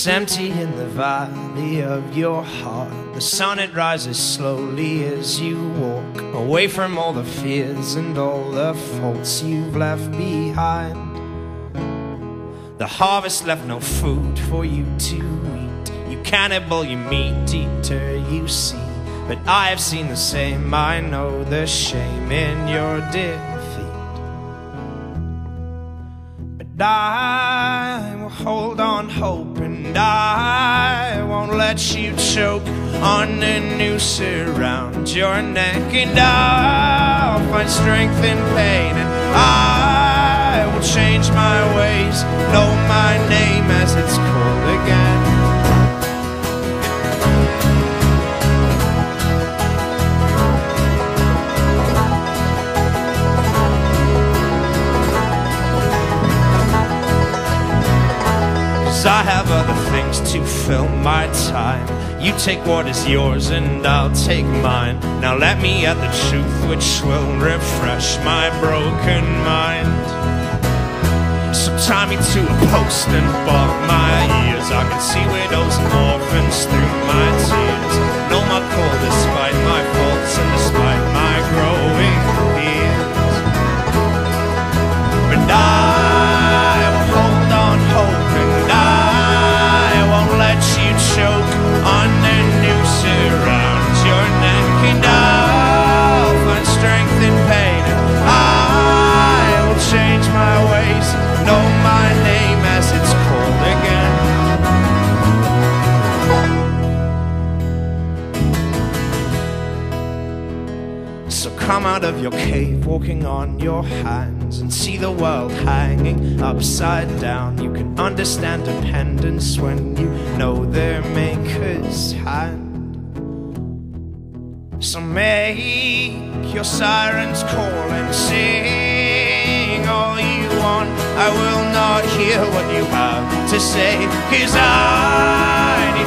It's empty in the valley of your heart. The sun, it rises slowly as you walk away from all the fears and all the faults you've left behind. The harvest left no food for you to eat. You cannibal, you meat eater, you see. But I have seen the same, I know the shame in your defeat. But I will hold on hope, and I won't let you choke on a noose around your neck. And I'll find strength in pain, and I will change my ways, know my name as it's called again. 'Cause I have other things to fill my time. You take what is yours and I'll take mine. Now let me at the truth which will refresh my broken mind. So tie me to a post and block my ears. I can see widows and orphans through my tears. Know my call despite my faults and despite my growing fears. But I will hold on hope, and I won't let you choke on the noose around your neck. And I'll find strength in pain, and I will change my ways, know my name as it's called again. So come out of your cave, walking on your hands, and see the world hanging upside down. You can understand dependence when you know their maker's hand. So make your sirens call and sing all you want. I will not hear what you have to say, 'cause I